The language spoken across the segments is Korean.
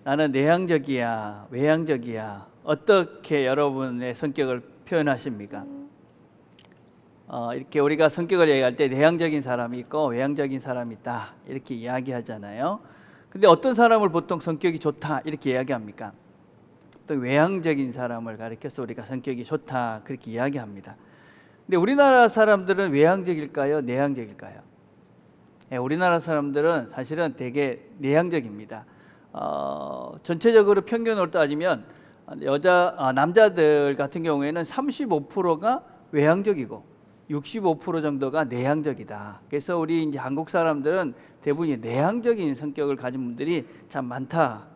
나는 내향적이야, 외향적이야. 어떻게 여러분의 성격을 표현하십니까? 이렇게 우리가 성격을 얘기할 때 내향적인 사람이 있고 외향적인 사람이 있다 이렇게 이야기하잖아요. 근데 어떤 사람을 보통 성격이 좋다 이렇게 이야기합니까? 또 외향적인 사람을 가리켜서 우리가 성격이 좋다 그렇게 이야기합니다. 근데 우리나라 사람들은 외향적일까요? 내향적일까요? 우리나라 사람들은 사실은 되게 내향적입니다. 전체적으로 평균으로 따지면 남자들 같은 경우에는 35%가 외향적이고 65% 정도가 내향적이다. 그래서 우리 이제 한국 사람들은 대부분 내향적인 성격을 가진 분들이 참 많다.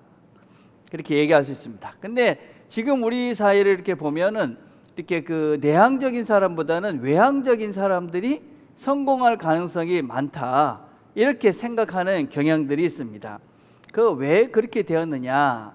그렇게 얘기할 수 있습니다. 근데 지금 우리 사회를 이렇게 보면은 이렇게 그 내향적인 사람보다는 외향적인 사람들이 성공할 가능성이 많다. 이렇게 생각하는 경향들이 있습니다. 그 왜 그렇게 되었느냐?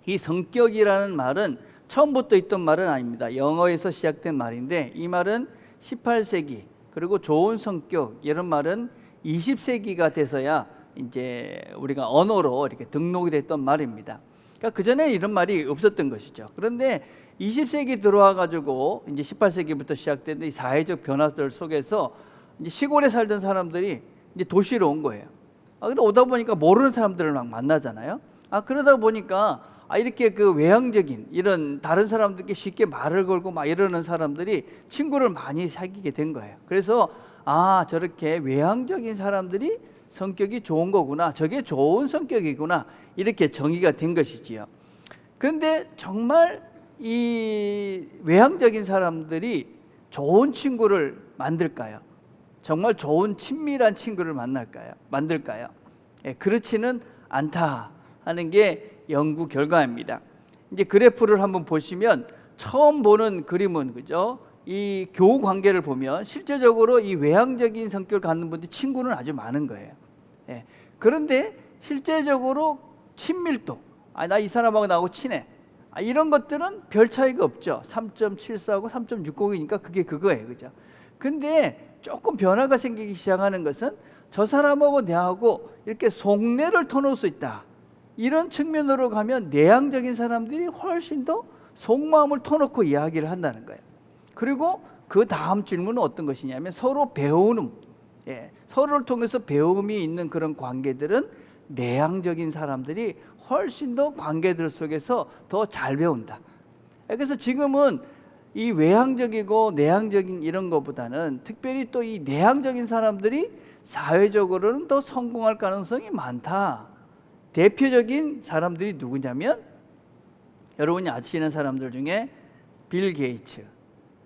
이 성격이라는 말은 처음부터 있던 말은 아닙니다. 영어에서 시작된 말인데 이 말은 18세기 그리고 좋은 성격 이런 말은 20세기가 돼서야 이제 우리가 언어로 이렇게 등록이 됐던 말입니다. 그러니까 그 전에 이런 말이 없었던 것이죠. 그런데 20세기 들어와 가지고 이제 18세기부터 시작된 이 사회적 변화들 속에서 이제 시골에 살던 사람들이 이제 도시로 온 거예요. 근데 오다 보니까 모르는 사람들을 막 만나잖아요. 그러다 보니까 이렇게 그 외향적인 이런 다른 사람들께 쉽게 말을 걸고 막 이러는 사람들이 친구를 많이 사귀게 된 거예요. 그래서 저렇게 외향적인 사람들이 성격이 좋은 거구나, 저게 좋은 성격이구나 이렇게 정의가 된 것이지요. 그런데 정말 이 외향적인 사람들이 좋은 친구를 만들까요? 정말 좋은 친밀한 친구를 만들까요? 그렇지는 않다 하는 게 연구 결과입니다. 이제 그래프를 한번 보시면 처음 보는 그림은 그죠? 이 교우 관계를 보면 실제적으로 이 외향적인 성격을 갖는 분들이 친구는 아주 많은 거예요. 그런데 실제적으로 친밀도, 나 이 사람하고 나하고 친해. 이런 것들은 별 차이가 없죠. 3.74하고 3.60이니까 그게 그거예요. 그죠? 근데 조금 변화가 생기기 시작하는 것은 저 사람하고 내하고 이렇게 속내를 터놓을 수 있다. 이런 측면으로 가면 내향적인 사람들이 훨씬 더 속마음을 터놓고 이야기를 한다는 거예요. 그리고 그 다음 질문은 어떤 것이냐면 서로 배우는, 서로를 통해서 배움이 있는 그런 관계들은 내향적인 사람들이 훨씬 더 관계들 속에서 더 잘 배운다. 그래서 지금은 이 외향적이고 내향적인 이런 것보다는 특별히 또 이 내향적인 사람들이 사회적으로는 더 성공할 가능성이 많다. 대표적인 사람들이 누구냐면 여러분이 아시는 사람들 중에 빌 게이츠,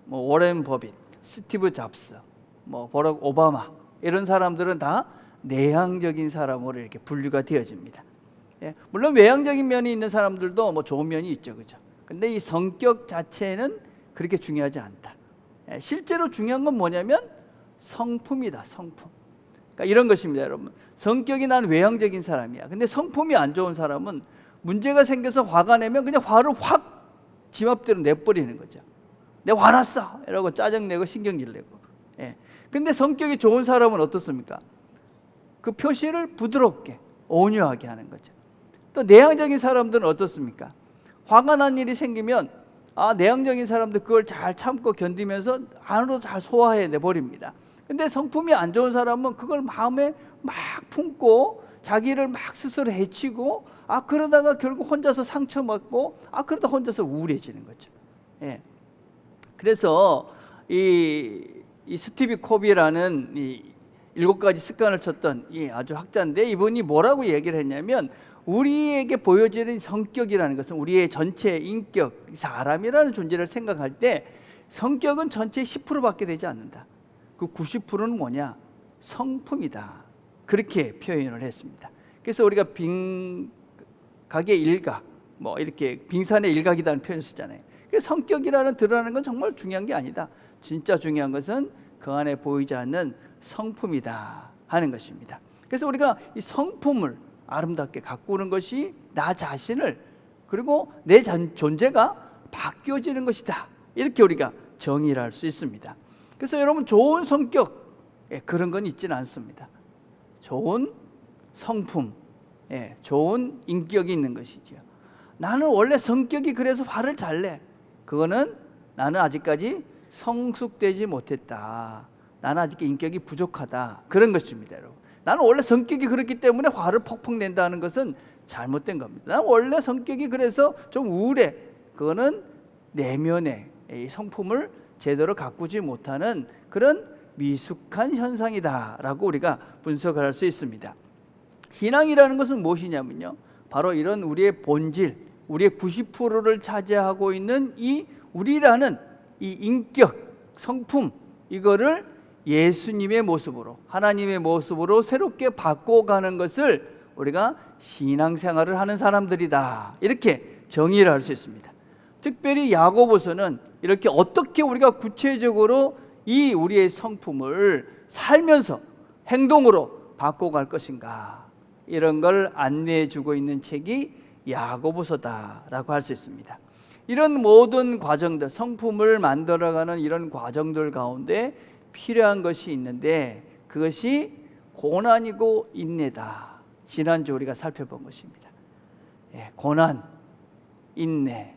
워렌 버핏, 스티브 잡스, 버락 오바마 이런 사람들은 다 내향적인 사람으로 이렇게 분류가 되어집니다. 물론 외향적인 면이 있는 사람들도 좋은 면이 있죠, 그죠? 근데 이 성격 자체는 그렇게 중요하지 않다. 실제로 중요한 건 뭐냐면 성품이다, 성품. 그러니까 이런 것입니다, 여러분. 성격이 난 외향적인 사람이야. 근데 성품이 안 좋은 사람은 문제가 생겨서 화가 내면 그냥 화를 확 지 맘대로 내버리는 거죠. 내가 화났어! 이러고 짜증내고 신경질 내고. 근데 성격이 좋은 사람은 어떻습니까? 그 표시를 부드럽게, 온유하게 하는 거죠. 또 내향적인 사람들은 어떻습니까? 화가 난 일이 생기면 내향적인 사람들 그걸 잘 참고 견디면서 안으로 잘 소화해 내버립니다. 근데 성품이 안 좋은 사람은 그걸 마음에 막 품고 자기를 막 스스로 해치고 그러다가 결국 혼자서 상처받고 그러다 혼자서 우울해지는 거죠. 그래서 이 스티브 코비라는 이 7가지 습관을 쳤던 이 아주 학자인데 이분이 뭐라고 얘기를 했냐면 우리에게 보여지는 성격이라는 것은 우리의 전체 인격, 사람이라는 존재를 생각할 때 성격은 전체의 10%밖에 되지 않는다. 그 90%는 뭐냐? 성품이다. 그렇게 표현을 했습니다. 그래서 우리가 빙각의 일각, 이렇게 빙산의 일각이라는 표현을 쓰잖아요. 그래서 성격이라는 드러나는 건 정말 중요한 게 아니다. 진짜 중요한 것은 그 안에 보이지 않는 성품이다 하는 것입니다. 그래서 우리가 이 성품을 아름답게 가꾸는 것이 나 자신을 그리고 내 존재가 바뀌어지는 것이다. 이렇게 우리가 정의를 할 수 있습니다. 그래서 여러분 좋은 성격 그런 건 있지는 않습니다. 좋은 성품 좋은 인격이 있는 것이죠. 나는 원래 성격이 그래서 화를 잘 내. 그거는 나는 아직까지 성숙되지 못했다. 나는 아직 인격이 부족하다. 그런 것입니다, 여러분. 나는 원래 성격이 그렇기 때문에 화를 퍽퍽 낸다는 것은 잘못된 겁니다. 나는 원래 성격이 그래서 좀 우울해. 그거는 내면의 이 성품을 제대로 가꾸지 못하는 그런 미숙한 현상이다라고 우리가 분석을 할 수 있습니다. 신앙이라는 것은 무엇이냐면요, 바로 이런 우리의 본질, 우리의 90%를 차지하고 있는 이 우리라는 이 인격, 성품, 이거를 예수님의 모습으로, 하나님의 모습으로 새롭게 바꿔가는 것을 우리가 신앙생활을 하는 사람들이다, 이렇게 정의를 할 수 있습니다. 특별히 야고보서는 이렇게 어떻게 우리가 구체적으로 이 우리의 성품을 살면서 행동으로 바꿔갈 것인가, 이런 걸 안내해 주고 있는 책이 야고보서다라고 할 수 있습니다. 이런 모든 과정들, 성품을 만들어가는 이런 과정들 가운데 필요한 것이 있는데 그것이 고난이고 인내다. 지난주 우리가 살펴본 것입니다. 고난, 인내.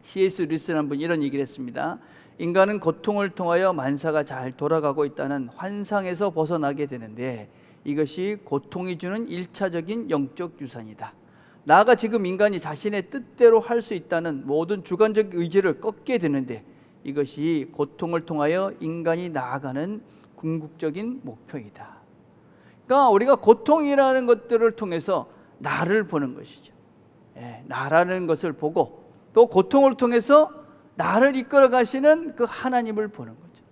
C.S. 루이스라는 분이 이런 얘기를 했습니다. 인간은 고통을 통하여 만사가 잘 돌아가고 있다는 환상에서 벗어나게 되는데 이것이 고통이 주는 1차적인 영적 유산이다. 나아가 지금 인간이 자신의 뜻대로 할 수 있다는 모든 주관적 의지를 꺾게 되는데 이것이 고통을 통하여 인간이 나아가는 궁극적인 목표이다. 그러니까 우리가 고통이라는 것들을 통해서 나를 보는 것이죠. 나라는 것을 보고 또 고통을 통해서 나를 이끌어 가시는 그 하나님을 보는 거죠.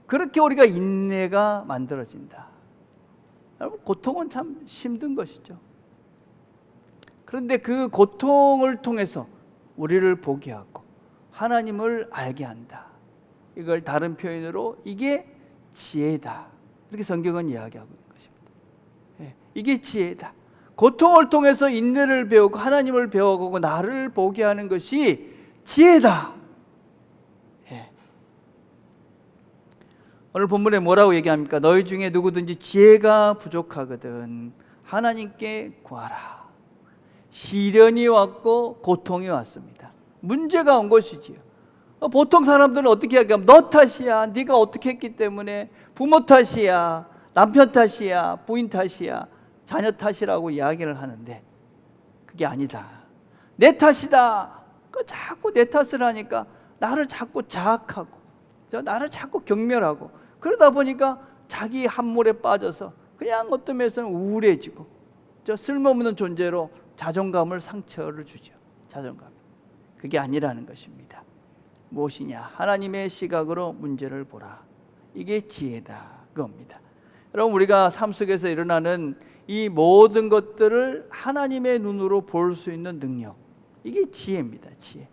그렇게 우리가 인내가 만들어진다. 여러분, 고통은 참 힘든 것이죠. 그런데 그 고통을 통해서 우리를 보게 하고 하나님을 알게 한다. 이걸 다른 표현으로 이게 지혜다, 이렇게 성경은 이야기하고 있는 것입니다. 이게 지혜다. 고통을 통해서 인내를 배우고 하나님을 배워가고 나를 보게 하는 것이 지혜다. 오늘 본문에 뭐라고 얘기합니까? 너희 중에 누구든지 지혜가 부족하거든 하나님께 구하라. 시련이 왔고 고통이 왔습니다. 문제가 온 것이지요. 보통 사람들은 어떻게 하냐면 너 탓이야, 네가 어떻게 했기 때문에, 부모 탓이야, 남편 탓이야, 부인 탓이야, 자녀 탓이라고 이야기를 하는데 그게 아니다. 내 탓이다. 자꾸 내 탓을 하니까 나를 자꾸 자학하고 나를 자꾸 경멸하고 그러다 보니까 자기 함몰에 빠져서 그냥 어떤 면에서는 우울해지고 쓸모없는 존재로 자존감을 상처를 주죠. 자존감. 그게 아니라는 것입니다. 무엇이냐? 하나님의 시각으로 문제를 보라. 이게 지혜다, 그겁니다. 여러분, 우리가 삶 속에서 일어나는 이 모든 것들을 하나님의 눈으로 볼 수 있는 능력, 이게 지혜입니다. 지혜.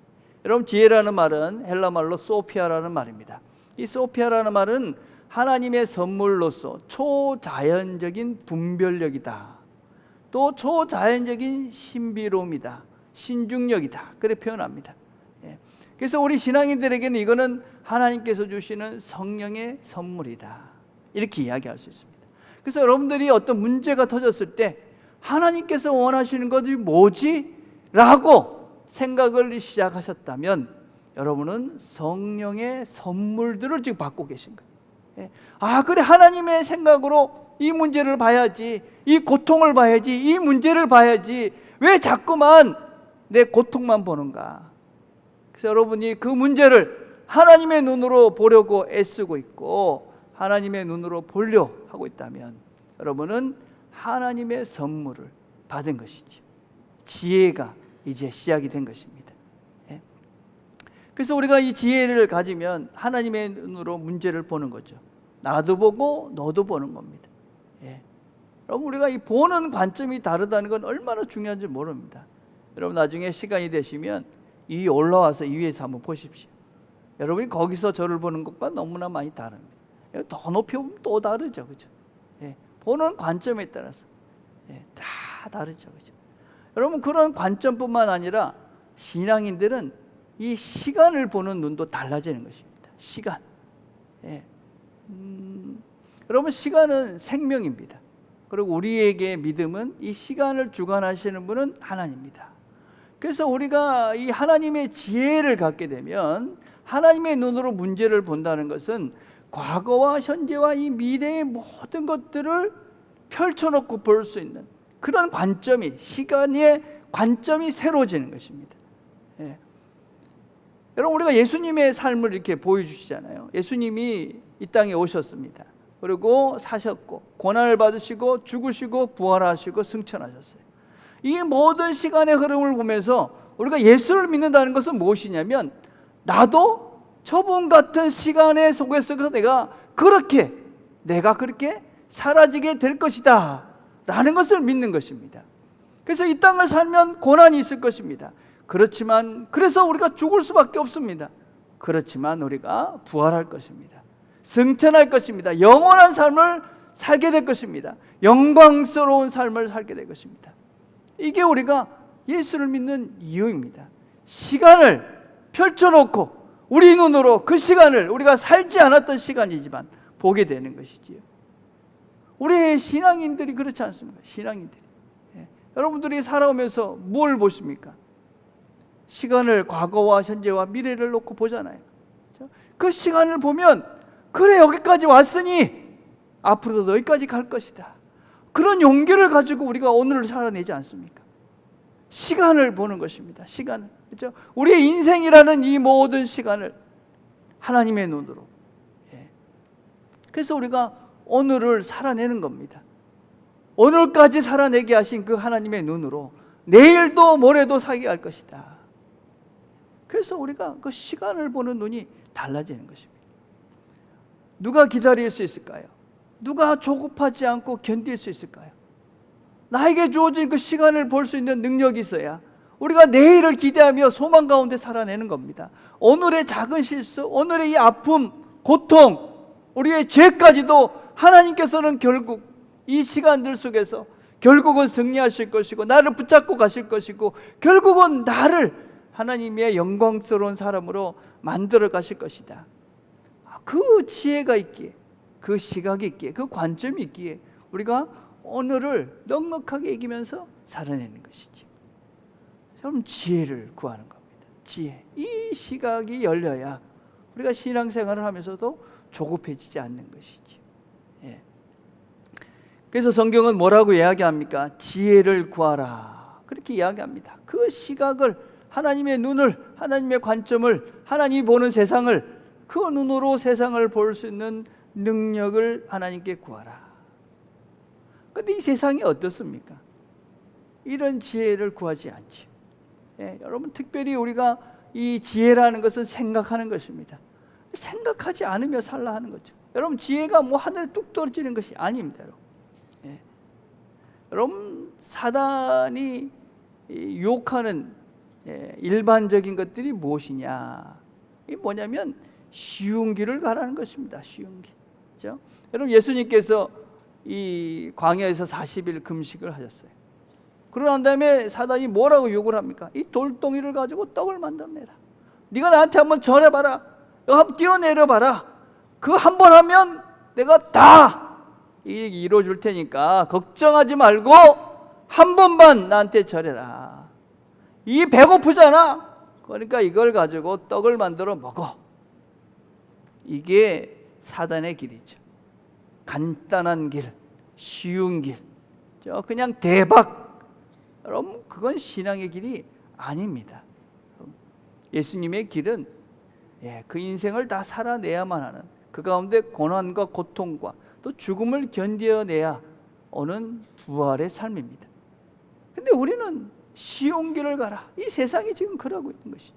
여러분, 지혜라는 말은 헬라 말로 소피아라는 말입니다. 이 소피아라는 말은 하나님의 선물로서 초자연적인 분별력이다. 또 초자연적인 신비로움이다, 신중력이다, 그렇게 표현합니다. 그래서 우리 신앙인들에게는 이거는 하나님께서 주시는 성령의 선물이다, 이렇게 이야기할 수 있습니다. 그래서 여러분들이 어떤 문제가 터졌을 때 하나님께서 원하시는 것이 뭐지? 라고 생각을 시작하셨다면 여러분은 성령의 선물들을 지금 받고 계신 거예요. 아, 그래, 하나님의 생각으로 이 문제를 봐야지, 이 고통을 봐야지, 이 문제를 봐야지, 왜 자꾸만 내 고통만 보는가? 그래서 여러분이 그 문제를 하나님의 눈으로 보려고 애쓰고 있고 하나님의 눈으로 보려 하고 있다면 여러분은 하나님의 선물을 받은 것이죠. 지혜가 이제 시작이 된 것입니다. 그래서 우리가 이 지혜를 가지면 하나님의 눈으로 문제를 보는 거죠. 나도 보고 너도 보는 겁니다. 여러분, 우리가 이 보는 관점이 다르다는 건 얼마나 중요한지 모릅니다. 여러분, 나중에 시간이 되시면 이 올라와서 이 위에서 한번 보십시오. 여러분이 거기서 저를 보는 것과 너무나 많이 다릅니다. 더 높이 보면 또 다르죠, 그죠? 보는 관점에 따라서 다 다르죠, 그죠? 여러분, 그런 관점뿐만 아니라 신앙인들은 이 시간을 보는 눈도 달라지는 것입니다. 시간. 여러분, 시간은 생명입니다. 그리고 우리에게 믿음은 이 시간을 주관하시는 분은 하나님입니다. 그래서 우리가 이 하나님의 지혜를 갖게 되면 하나님의 눈으로 문제를 본다는 것은 과거와 현재와 이 미래의 모든 것들을 펼쳐놓고 볼 수 있는 그런 관점이, 시간의 관점이 새로워지는 것입니다. 예. 여러분, 우리가 예수님의 삶을 이렇게 보여주시잖아요. 예수님이 이 땅에 오셨습니다. 그리고 사셨고 고난을 받으시고 죽으시고 부활하시고 승천하셨어요. 이 모든 시간의 흐름을 보면서 우리가 예수를 믿는다는 것은 무엇이냐면, 나도 저분 같은 시간의 속에서 내가 그렇게 사라지게 될 것이다 라는 것을 믿는 것입니다. 그래서 이 땅을 살면 고난이 있을 것입니다. 그렇지만 그래서 우리가 죽을 수밖에 없습니다. 그렇지만 우리가 부활할 것입니다. 승천할 것입니다. 영원한 삶을 살게 될 것입니다. 영광스러운 삶을 살게 될 것입니다. 이게 우리가 예수를 믿는 이유입니다. 시간을 펼쳐놓고 우리 눈으로 그 시간을 우리가 살지 않았던 시간이지만 보게 되는 것이지요. 우리 신앙인들이 그렇지 않습니까? 신앙인들이. 여러분들이 살아오면서 뭘 보십니까? 시간을 과거와 현재와 미래를 놓고 보잖아요. 그 시간을 보면 그래, 여기까지 왔으니 앞으로도 여기까지 갈 것이다. 그런 용기를 가지고 우리가 오늘을 살아내지 않습니까? 시간을 보는 것입니다. 시간을. 그렇죠? 우리의 인생이라는 이 모든 시간을 하나님의 눈으로. 그래서 우리가 오늘을 살아내는 겁니다. 오늘까지 살아내게 하신 그 하나님의 눈으로 내일도 모레도 살게 할 것이다. 그래서 우리가 그 시간을 보는 눈이 달라지는 것입니다. 누가 기다릴 수 있을까요? 누가 조급하지 않고 견딜 수 있을까요? 나에게 주어진 그 시간을 볼 수 있는 능력이 있어야 우리가 내일을 기대하며 소망 가운데 살아내는 겁니다. 오늘의 작은 실수, 오늘의 이 아픔, 고통, 우리의 죄까지도 하나님께서는 결국 이 시간들 속에서 결국은 승리하실 것이고 나를 붙잡고 가실 것이고 결국은 나를 하나님의 영광스러운 사람으로 만들어 가실 것이다. 그 지혜가 있기에, 그 시각이 있기에, 그 관점이 있기에 우리가 오늘을 넉넉하게 이기면서 살아내는 것이지. 여러분, 지혜를 구하는 겁니다. 지혜. 이 시각이 열려야 우리가 신앙생활을 하면서도 조급해지지 않는 것이지. 예. 그래서 성경은 뭐라고 이야기합니까? 지혜를 구하라. 그렇게 이야기합니다. 그 시각을, 하나님의 눈을, 하나님의 관점을, 하나님이 보는 세상을, 그 눈으로 세상을 볼 수 있는 능력을 하나님께 구하라. 그런데 이 세상이 어떻습니까? 이런 지혜를 구하지 않죠. 예, 여러분, 특별히 우리가 이 지혜라는 것은 생각하는 것입니다. 생각하지 않으며 살라 하는 거죠. 여러분, 지혜가 뭐 하늘에 뚝 떨어지는 것이 아닙니다. 여러분, 예. 여러분, 사단이 유혹하는 일반적인 것들이 무엇이냐? 이 뭐냐면 쉬운 길을 가라는 것입니다. 쉬운 길. 그렇죠? 여러분, 예수님께서 이 광야에서 40일 금식을 하셨어요. 그러고 난 다음에 사단이 뭐라고 욕을 합니까? 이 돌덩이를 가지고 떡을 만들어내라. 네가 나한테 한번 전해봐라. 너 한번 뛰어내려봐라. 그거 한 번 하면 내가 다 이루어줄 테니까 걱정하지 말고 한 번만 나한테 전해라. 이 배고프잖아. 그러니까 이걸 가지고 떡을 만들어 먹어. 이게 사단의 길이죠. 간단한 길, 쉬운 길, 그냥 대박. 여러분, 그건 신앙의 길이 아닙니다. 예수님의 길은 그 인생을 다 살아내야만 하는, 그 가운데 고난과 고통과 또 죽음을 견뎌내야 오는 부활의 삶입니다. 근데 우리는 쉬운 길을 가라. 이 세상이 지금 그러고 있는 것이죠.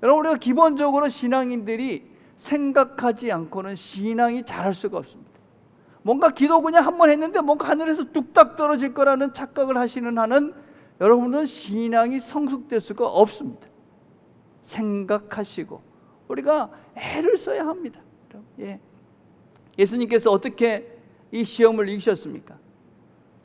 여러분, 우리가 기본적으로 신앙인들이 생각하지 않고는 신앙이 자랄 수가 없습니다. 뭔가 기도 그냥 한 번 했는데 뭔가 하늘에서 뚝딱 떨어질 거라는 착각을 하시는 한은 여러분은 신앙이 성숙될 수가 없습니다. 생각하시고 우리가 애를 써야 합니다. 예수님께서 어떻게 이 시험을 이기셨습니까?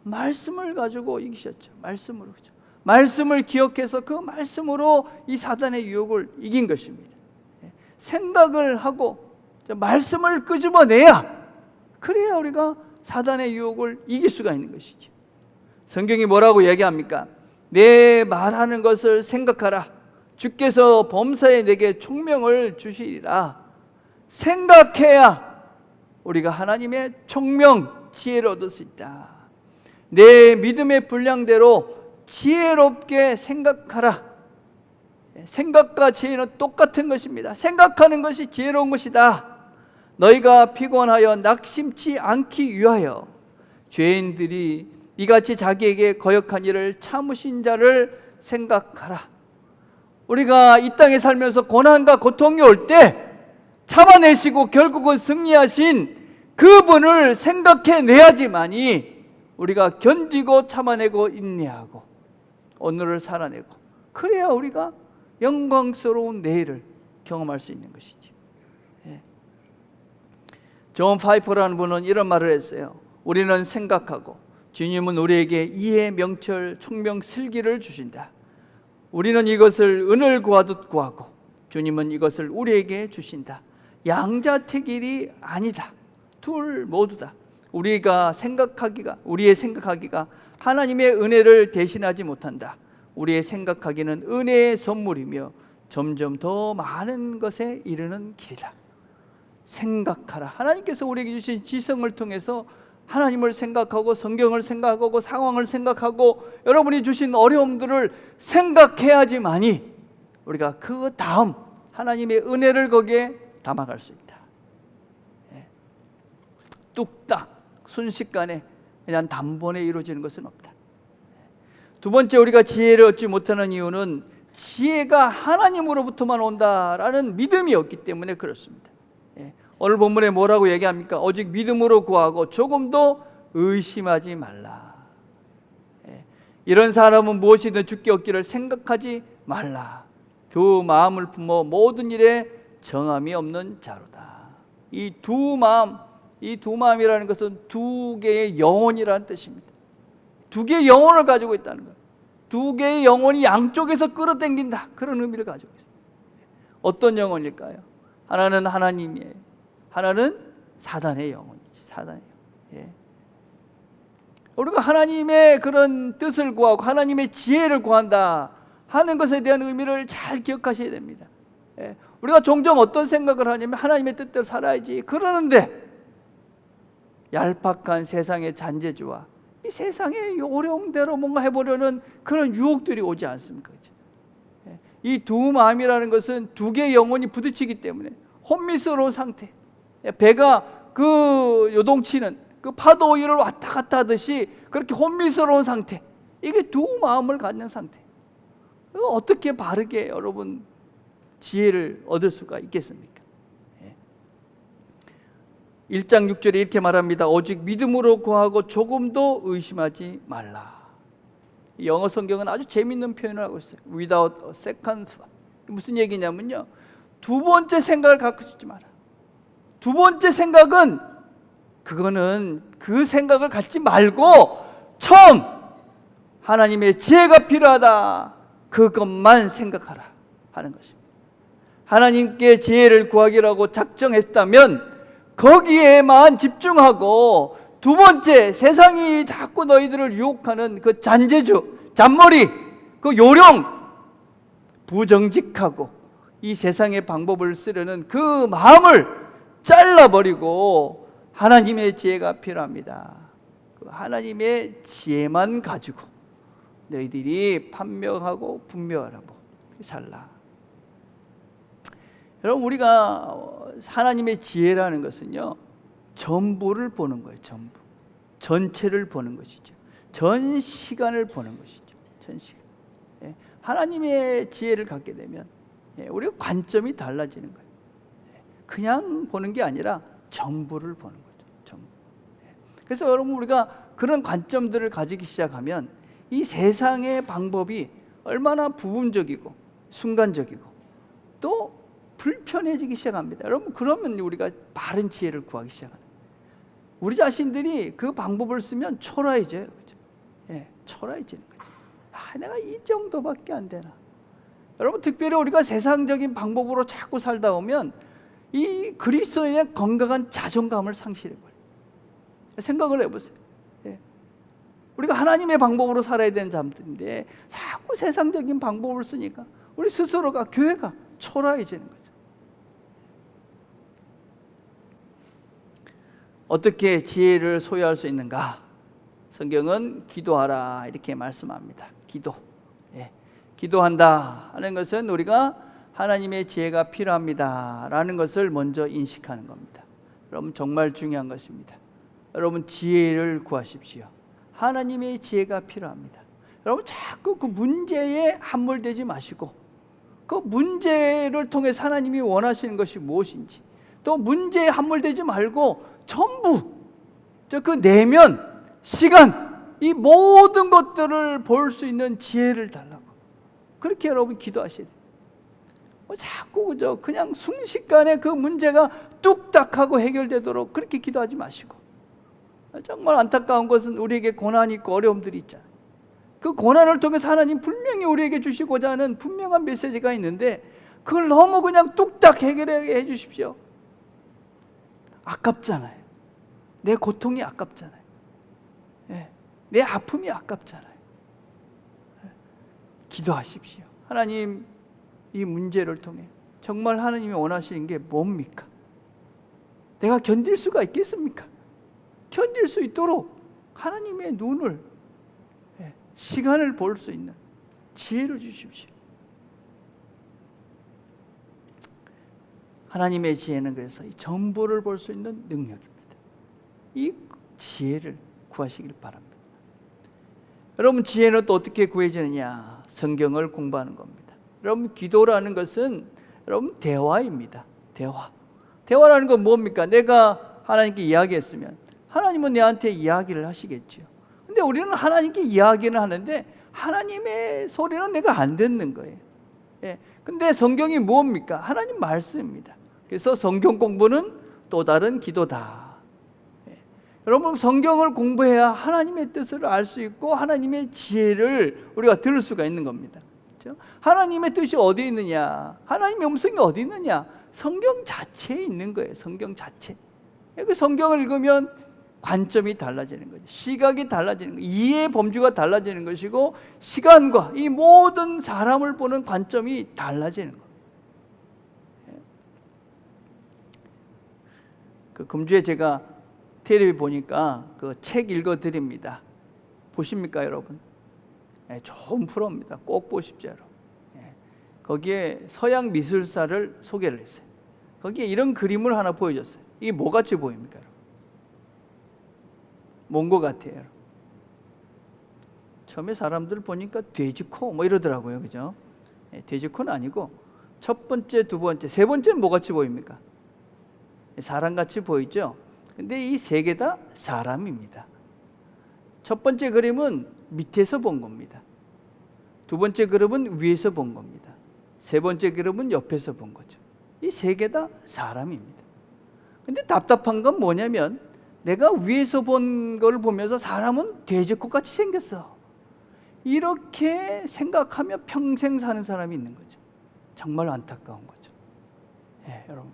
말씀을 가지고 이기셨죠. 말씀으로. 그렇죠? 말씀을 기억해서 그 말씀으로 이 사단의 유혹을 이긴 것입니다. 생각을 하고 말씀을 끄집어내야, 그래야 우리가 사단의 유혹을 이길 수가 있는 것이죠. 성경이 뭐라고 얘기합니까? 내 말하는 것을 생각하라. 주께서 범사에 내게 총명을 주시리라. 생각해야 우리가 하나님의 총명, 지혜를 얻을 수 있다. 내 믿음의 분량대로 지혜롭게 생각하라. 생각과 지혜는 똑같은 것입니다. 생각하는 것이 지혜로운 것이다. 너희가 피곤하여 낙심치 않기 위하여 죄인들이 이같이 자기에게 거역한 일을 참으신 자를 생각하라. 우리가 이 땅에 살면서 고난과 고통이 올 때 참아내시고 결국은 승리하신 그분을 생각해내야지만이 우리가 견디고 참아내고 인내하고 오늘을 살아내고, 그래야 우리가 영광스러운 내일을 경험할 수 있는 것이지. 존 파이퍼라는 분은 이런 말을 했어요. 우리는 생각하고 주님은 우리에게 이해, 명철, 총명, 슬기를 주신다. 우리는 이것을 은을 구하듯 구하고 주님은 이것을 우리에게 주신다. 양자택일이 아니다. 둘 모두다. 우리의 생각하기가 하나님의 은혜를 대신하지 못한다. 우리의 생각하기는 은혜의 선물이며 점점 더 많은 것에 이르는 길이다. 생각하라. 하나님께서 우리에게 주신 지성을 통해서 하나님을 생각하고 성경을 생각하고 상황을 생각하고 여러분이 주신 어려움들을 생각해야지만이 우리가 그 다음 하나님의 은혜를 거기에 담아갈 수 있다. 뚝딱 순식간에 그냥 단번에 이루어지는 것은 없다. 두 번째, 우리가 지혜를 얻지 못하는 이유는 지혜가 하나님으로부터만 온다라는 믿음이 없기 때문에 그렇습니다. 오늘 본문에 뭐라고 얘기합니까? 오직 믿음으로 구하고 조금도 의심하지 말라. 이런 사람은 무엇이든 주께 얻기를 생각하지 말라. 그 마음을 품어 모든 일에 정함이 없는 자로다. 이 두 마음이라는 것은 두 개의 영혼이라는 뜻입니다. 두 개의 영혼을 가지고 있다는 거예요. 두 개의 영혼이 양쪽에서 끌어당긴다, 그런 의미를 가지고 있어요. 어떤 영혼일까요? 하나는 하나님이에요. 하나는 사단의 영혼이지. 사단의 영혼. 우리가 하나님의 그런 뜻을 구하고 하나님의 지혜를 구한다 하는 것에 대한 의미를 잘 기억하셔야 됩니다. 우리가 종종 어떤 생각을 하냐면 하나님의 뜻대로 살아야지 그러는데, 얄팍한 세상의 잔재주와 이 세상의 요령대로 뭔가 해보려는 그런 유혹들이 오지 않습니까? 이 두 마음이라는 것은 두 개의 영혼이 부딪히기 때문에 혼미스러운 상태, 배가 그 요동치는 그 파도 위를 왔다 갔다 하듯이 그렇게 혼미스러운 상태, 이게 두 마음을 갖는 상태. 어떻게 바르게 여러분 지혜를 얻을 수가 있겠습니까? 1장 6절에 이렇게 말합니다. 오직 믿음으로 구하고 조금도 의심하지 말라. 영어 성경은 아주 재미있는 표현을 하고 있어요. Without a second thought. 무슨 얘기냐면요, 두 번째 생각을 갖고 싶지 마라. 두 번째 생각은 그거는 그 생각을 갖지 말고 처음 하나님의 지혜가 필요하다, 그것만 생각하라 하는 것입니다. 하나님께 지혜를 구하기라고 작정했다면 거기에만 집중하고, 두 번째 세상이 자꾸 너희들을 유혹하는 그 잔재주, 잔머리, 그 요령, 부정직하고 이 세상의 방법을 쓰려는 그 마음을 잘라버리고 하나님의 지혜가 필요합니다. 그 하나님의 지혜만 가지고 너희들이 판명하고 분별하고 살라. 여러분, 우리가 하나님의 지혜라는 것은요, 전부를 보는 거예요. 전부, 전체를 보는 것이죠. 전 시간을 보는 것이죠. 전 시간. 하나님의 지혜를 갖게 되면 우리가 관점이 달라지는 거예요. 그냥 보는 게 아니라 전부를 보는 거죠. 전부. 그래서 여러분, 우리가 그런 관점들을 가지기 시작하면 이 세상의 방법이 얼마나 부분적이고 순간적이고 또 불편해지기 시작합니다. 여러분, 그러면 우리가 바른 지혜를 구하기 시작하는 거예요. 우리 자신들이 그 방법을 쓰면 초라해져요. 그렇죠? 초라해지는 거죠. 내가 이 정도밖에 안 되나. 여러분, 특별히 우리가 세상적인 방법으로 자꾸 살다 보면 이 그리스도인의 건강한 자존감을 상실해버려요. 생각을 해보세요. 예. 우리가 하나님의 방법으로 살아야 되는 사람들인데 자꾸 세상적인 방법을 쓰니까 우리 스스로가, 교회가 초라해지는 거죠. 어떻게 지혜를 소유할 수 있는가? 성경은 기도하라 이렇게 말씀합니다. 기도. 예. 기도한다 하는 것은 우리가 하나님의 지혜가 필요합니다 라는 것을 먼저 인식하는 겁니다. 여러분, 정말 중요한 것입니다. 여러분, 지혜를 구하십시오. 하나님의 지혜가 필요합니다. 여러분, 자꾸 그 문제에 함몰되지 마시고 그 문제를 통해 하나님이 원하시는 것이 무엇인지, 또 문제에 함몰되지 말고 전부 그 내면, 시간, 이 모든 것들을 볼 수 있는 지혜를 달라고, 그렇게 여러분 기도하셔야 돼요. 자꾸 그냥 순식간에 그 문제가 뚝딱하고 해결되도록 그렇게 기도하지 마시고, 정말 안타까운 것은 우리에게 고난이 있고 어려움들이 있잖아요. 그 고난을 통해서 하나님 분명히 우리에게 주시고자 하는 분명한 메시지가 있는데 그걸 너무 그냥 뚝딱 해결하게 해주십시오. 아깝잖아요. 내 고통이 아깝잖아요. 예, 내 아픔이 아깝잖아요. 기도하십시오. 하나님, 이 문제를 통해 정말 하나님이 원하시는 게 뭡니까? 내가 견딜 수가 있겠습니까? 견딜 수 있도록 하나님의 눈을, 시간을 볼 수 있는 지혜를 주십시오. 하나님의 지혜는 그래서 이 전부를 볼 수 있는 능력입니다. 이 지혜를 구하시길 바랍니다. 여러분, 지혜는 또 어떻게 구해지느냐? 성경을 공부하는 겁니다. 여러분, 기도라는 것은 여러분 대화입니다. 대화라는 건 뭡니까? 내가 하나님께 이야기했으면 하나님은 내한테 이야기를 하시겠죠. 근데 우리는 하나님께 이야기를 하는데 하나님의 소리는 내가 안 듣는 거예요. 예. 근데 성경이 뭡니까? 하나님 말씀입니다. 그래서 성경 공부는 또 다른 기도다. 예. 여러분, 성경을 공부해야 하나님의 뜻을 알 수 있고 하나님의 지혜를 우리가 들을 수가 있는 겁니다. 그렇죠? 하나님의 뜻이 어디 있느냐? 하나님의 음성이 어디 있느냐? 성경 자체에 있는 거예요. 성경 자체. 그 성경을 읽으면 관점이 달라지는 거죠. 시각이 달라지는 거예요. 이해의 범주가 달라지는 것이고 시간과 이 모든 사람을 보는 관점이 달라지는 거예요. 그 금주에 제가 텔레비 보니까 그 책 읽어드립니다. 보십니까, 여러분? 네, 좋은 프로입니다. 꼭 보십시오, 여러분. 네, 거기에 서양 미술사를 소개를 했어요. 거기에 이런 그림을 하나 보여줬어요. 이게 뭐같이 보입니까, 여러분? 뭔 것 같아요, 여러분? 처음에 사람들 보니까 돼지코 뭐 이러더라고요, 그죠? 네, 돼지코는 아니고 첫 번째, 두 번째, 세 번째는 뭐같이 보입니까? 사람같이 보이죠? 근데 이 세 개 다 사람입니다. 첫 번째 그림은 밑에서 본 겁니다. 두 번째 그림은 위에서 본 겁니다. 세 번째 그림은 옆에서 본 거죠. 이 세 개 다 사람입니다. 근데 답답한 건 뭐냐면 내가 위에서 본 걸 보면서 사람은 돼지코같이 생겼어. 이렇게 생각하며 평생 사는 사람이 있는 거죠. 정말 안타까운 거죠. 예, 여러분.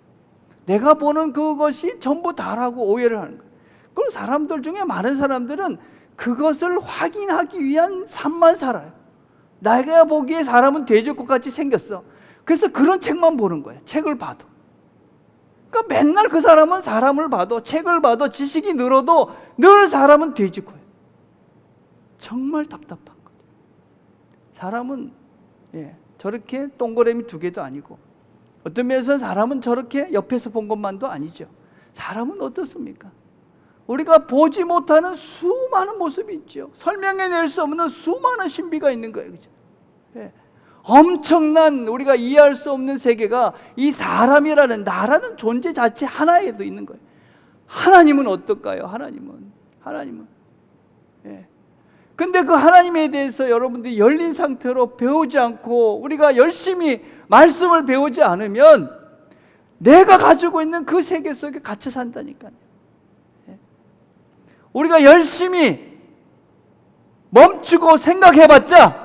내가 보는 그것이 전부 다라고 오해를 하는 거예요. 그럼 사람들 중에 많은 사람들은 그것을 확인하기 위한 삶만 살아요. 내가 보기에 사람은 돼지코같이 생겼어. 그래서 그런 책만 보는 거예요. 책을 봐도. 그러니까 맨날 그 사람은 사람을 봐도 책을 봐도 지식이 늘어도 늘 사람은 돼지코예요. 정말 답답한 거죠. 사람은 저렇게 동그라미 두 개도 아니고 어떤 면에서는 사람은 저렇게 옆에서 본 것만도 아니죠. 사람은 어떻습니까? 우리가 보지 못하는 수많은 모습이 있죠. 설명해낼 수 없는 수많은 신비가 있는 거예요. 그죠? 예. 엄청난 우리가 이해할 수 없는 세계가 이 사람이라는 나라는 존재 자체 하나에도 있는 거예요. 하나님은 어떨까요? 하나님은. 예. 근데 그 하나님에 대해서 여러분들이 열린 상태로 배우지 않고 우리가 열심히 말씀을 배우지 않으면 내가 가지고 있는 그 세계 속에 갇혀 산다니까요. 우리가 열심히 멈추고 생각해봤자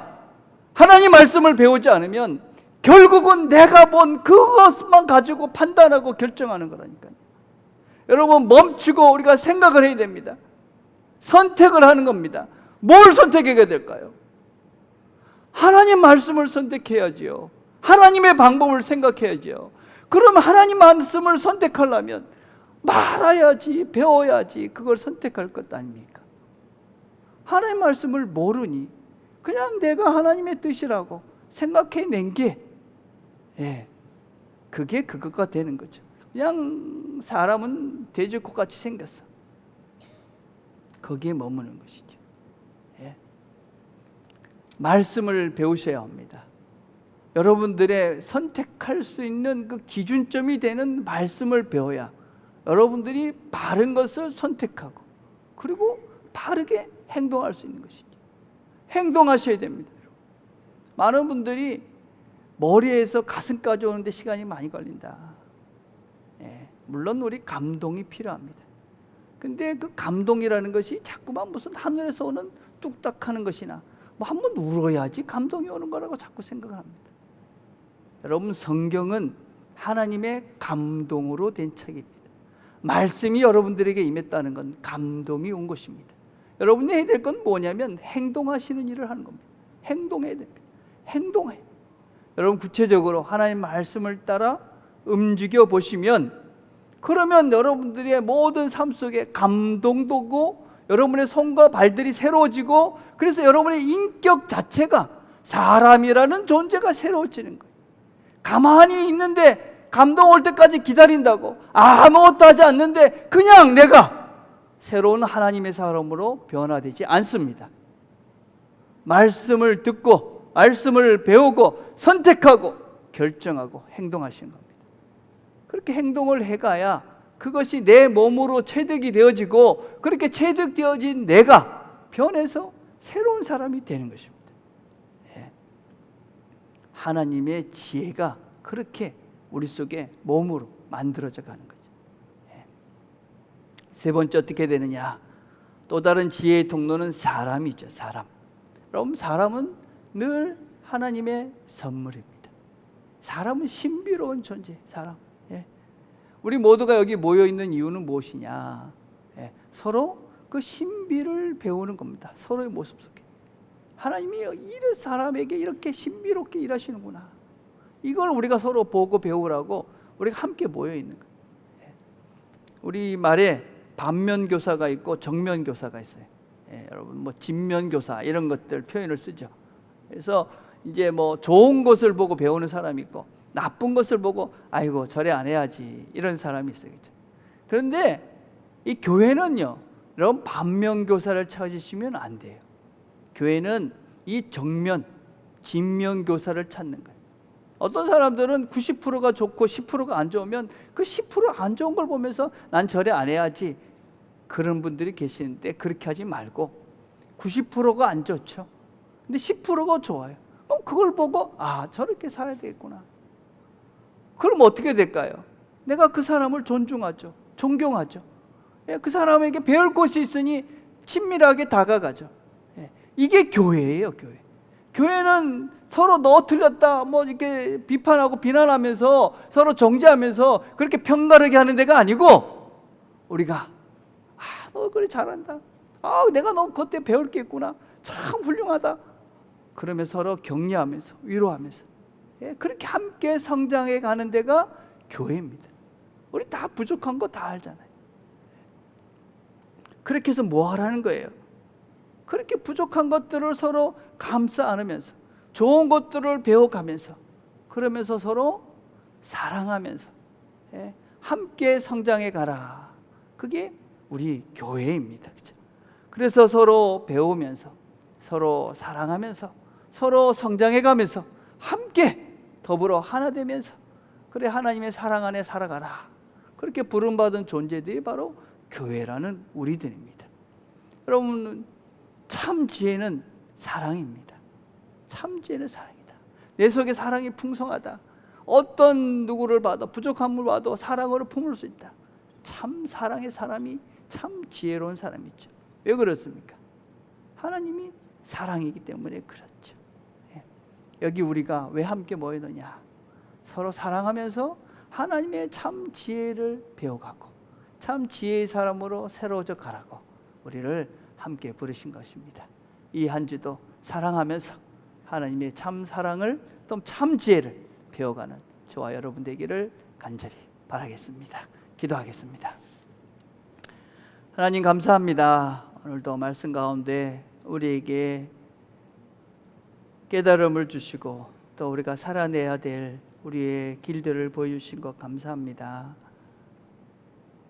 하나님 말씀을 배우지 않으면 결국은 내가 본 그것만 가지고 판단하고 결정하는 거라니까요. 여러분, 멈추고 우리가 생각을 해야 됩니다. 선택을 하는 겁니다. 뭘 선택하게 될까요? 하나님 말씀을 선택해야지요. 하나님의 방법을 생각해야지요. 그럼 하나님 말씀을 선택하려면 말아야지, 배워야지, 그걸 선택할 것 아닙니까? 하나님 말씀을 모르니 그냥 내가 하나님의 뜻이라고 생각해낸 게, 그게 그것가 되는 거죠. 그냥 사람은 돼지코같이 생겼어. 거기에 머무는 것이죠. 말씀을 배우셔야 합니다. 여러분들의 선택할 수 있는 그 기준점이 되는 말씀을 배워야 여러분들이 바른 것을 선택하고 그리고 바르게 행동할 수 있는 것이죠. 행동하셔야 됩니다. 많은 분들이 머리에서 가슴까지 오는데 시간이 많이 걸린다. 물론 우리 감동이 필요합니다. 근데 그 감동이라는 것이 자꾸만 무슨 하늘에서 오는 뚝딱하는 것이나 뭐 한번 울어야지 감동이 오는 거라고 자꾸 생각을 합니다. 여러분, 성경은 하나님의 감동으로 된 책입니다. 말씀이 여러분들에게 임했다는 건 감동이 온 것입니다. 여러분이 해야 될 건 뭐냐면 행동하시는 일을 하는 겁니다. 행동해야 됩니다. 행동해. 여러분, 구체적으로 하나님 말씀을 따라 움직여 보시면, 그러면 여러분들의 모든 삶 속에 감동도 오고 여러분의 손과 발들이 새로워지고, 그래서 여러분의 인격 자체가, 사람이라는 존재가 새로워지는 거예요. 가만히 있는데 감동 올 때까지 기다린다고 아무것도 하지 않는데 그냥 내가 새로운 하나님의 사람으로 변화되지 않습니다. 말씀을 듣고 말씀을 배우고 선택하고 결정하고 행동하시는 겁니다. 그렇게 행동을 해가야 그것이 내 몸으로 체득이 되어지고, 그렇게 체득되어진 내가 변해서 새로운 사람이 되는 것입니다. 하나님의 지혜가 그렇게 우리 속에 몸으로 만들어져 가는 거죠. 세 번째, 어떻게 되느냐? 또 다른 지혜의 통로는 사람이죠. 사람. 그럼 사람은 늘 하나님의 선물입니다. 사람은 신비로운 존재. 사람. 우리 모두가 여기 모여 있는 이유는 무엇이냐? 서로 그 신비를 배우는 겁니다. 서로의 모습 속에 하나님이 이런 사람에게 이렇게 신비롭게 일하시는구나. 이걸 우리가 서로 보고 배우라고 우리가 함께 모여 있는 거예요. 우리 말에 반면교사가 있고 정면교사가 있어요. 여러분, 뭐 진면교사 이런 것들 표현을 쓰죠. 그래서 이제 뭐 좋은 것을 보고 배우는 사람이 있고 나쁜 것을 보고 아이고 저래 안 해야지 이런 사람이 있어요. 그런데 이 교회는요, 여러분, 반면교사를 찾으시면 안 돼요. 교회는 이 정면, 진면교사를 찾는 거예요. 어떤 사람들은 90%가 좋고 10%가 안 좋으면 그 10%안 좋은 걸 보면서 난 저래 안 해야지, 그런 분들이 계시는데 그렇게 하지 말고 90%가 안 좋죠. 근데 10%가 좋아요. 그럼 그걸 보고 저렇게 살아야 되겠구나. 그럼 어떻게 될까요? 내가 그 사람을 존중하죠. 존경하죠. 그 사람에게 배울 것이 있으니 친밀하게 다가가죠. 이게 교회예요, 교회. 교회는 서로 너 틀렸다 뭐 이렇게 비판하고 비난하면서 서로 정죄하면서 그렇게 편가르게 하는 데가 아니고, 우리가 너 그래 잘한다. 내가 너 그때 배울 게 있구나. 참 훌륭하다. 그러면 서로 격려하면서 위로하면서 그렇게 함께 성장해 가는 데가 교회입니다. 우리 다 부족한 거 다 알잖아요. 그렇게 해서 뭐 하라는 거예요? 그렇게 부족한 것들을 서로 감싸 안으면서 좋은 것들을 배워가면서, 그러면서 서로 사랑하면서 함께 성장해 가라. 그게 우리 교회입니다. 그렇죠? 그래서 서로 배우면서 서로 사랑하면서 서로 성장해 가면서 함께 더불어 하나 되면서, 그래 하나님의 사랑 안에 살아가라. 그렇게 부름받은 존재들이 바로 교회라는 우리들입니다. 여러분, 참 지혜는 사랑입니다. 참 지혜는 사랑이다. 내 속에 사랑이 풍성하다. 어떤 누구를 봐도 부족함을 봐도 사랑으로 품을 수 있다. 참 사랑의 사람이 참 지혜로운 사람이죠. 왜 그렇습니까? 하나님이 사랑이기 때문에 그렇죠. 여기 우리가 왜 함께 모였느냐? 서로 사랑하면서 하나님의 참 지혜를 배워가고 참 지혜의 사람으로 새로워져 가라고 우리를 함께 부르신 것입니다. 이 한 주도 사랑하면서 하나님의 참 사랑을 또 참 지혜를 배워가는 저와 여러분 되기를 간절히 바라겠습니다. 기도하겠습니다. 하나님 감사합니다. 오늘도 말씀 가운데 우리에게 깨달음을 주시고 또 우리가 살아내야 될 우리의 길들을 보여주신 것 감사합니다.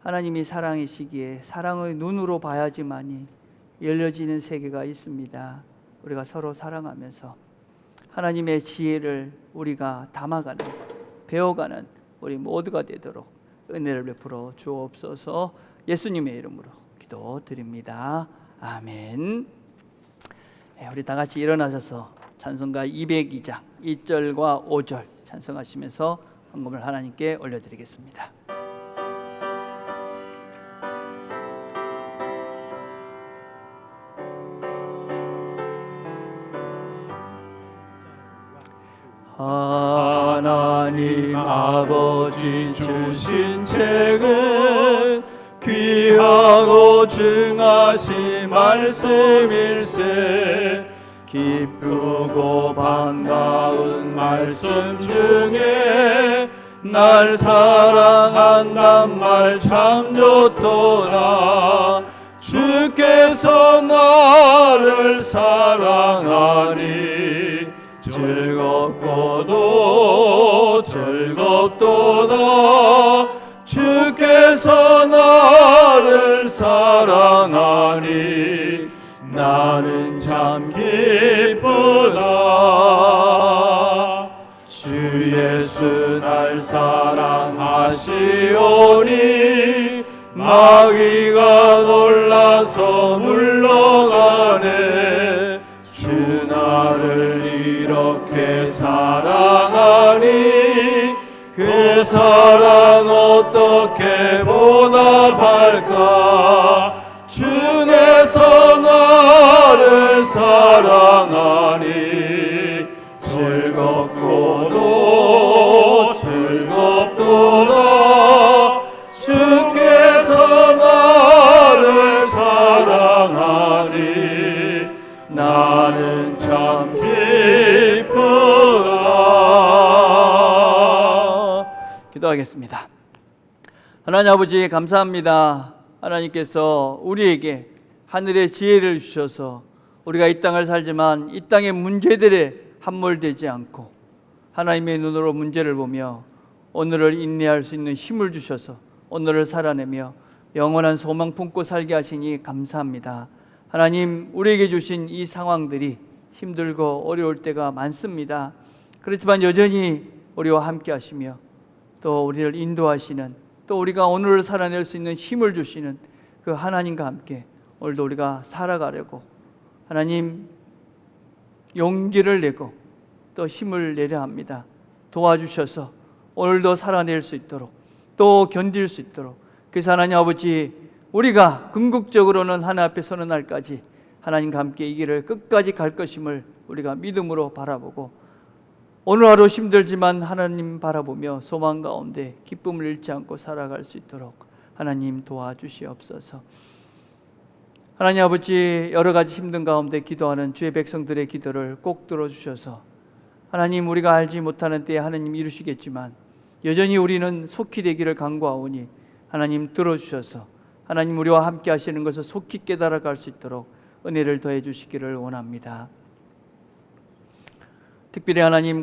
하나님이 사랑이시기에 사랑의 눈으로 봐야지만이 열려지는 세계가 있습니다. 우리가 서로 사랑하면서 하나님의 지혜를 우리가 담아가는, 배워가는 우리 모두가 되도록 은혜를 베풀어 주옵소서. 예수님의 이름으로 기도드립니다. 아멘. 우리 다 같이 일어나셔서 찬송가 202장 1절과 5절 찬송하시면서 헌금을 하나님께 올려드리겠습니다. 하나님 아버지 주신 책은 귀하고 증하신 말씀일세. 기쁘고 반가운 말씀 중에 날 사랑한단 말 참 좋도다. 주께서 나를 사랑하니 즐겁고도 즐겁도다. 주께서 나를 사랑하니 나는 참 기쁘다. 주 예수 날 사랑하시오니 마귀가 놀라서 물러가네. 주 나를 이렇게 사랑하니 그 사랑 어떻게 보답할까. 주께서 나를 사랑하니 즐겁고도 즐겁도다. 주께서 나를 사랑하니 나는 참 기쁘다. 기도하겠습니다. 하나님 아버지 감사합니다. 하나님께서 우리에게 하늘의 지혜를 주셔서 우리가 이 땅을 살지만 이 땅의 문제들에 함몰되지 않고 하나님의 눈으로 문제를 보며 오늘을 인내할 수 있는 힘을 주셔서 오늘을 살아내며 영원한 소망 품고 살게 하시니 감사합니다. 하나님, 우리에게 주신 이 상황들이 힘들고 어려울 때가 많습니다. 그렇지만 여전히 우리와 함께 하시며 또 우리를 인도하시는, 또 우리가 오늘을 살아낼 수 있는 힘을 주시는 그 하나님과 함께 오늘도 우리가 살아가려고 하나님 용기를 내고 또 힘을 내려 합니다. 도와주셔서 오늘도 살아낼 수 있도록 또 견딜 수 있도록, 그래서 하나님 아버지 우리가 궁극적으로는 하나님 앞에 서는 날까지 하나님과 함께 이 길을 끝까지 갈 것임을 우리가 믿음으로 바라보고 오늘 하루 힘들지만 하나님 바라보며 소망 가운데 기쁨을 잃지 않고 살아갈 수 있도록 하나님 도와주시옵소서. 하나님 아버지, 여러 가지 힘든 가운데 기도하는 주의 백성들의 기도를 꼭 들어주셔서 하나님, 우리가 알지 못하는 때에 하나님 이루시겠지만 여전히 우리는 속히 되기를 간구하오니 하나님 들어주셔서 하나님 우리와 함께 하시는 것을 속히 깨달아갈 수 있도록 은혜를 더해 주시기를 원합니다. 특별히 하나님,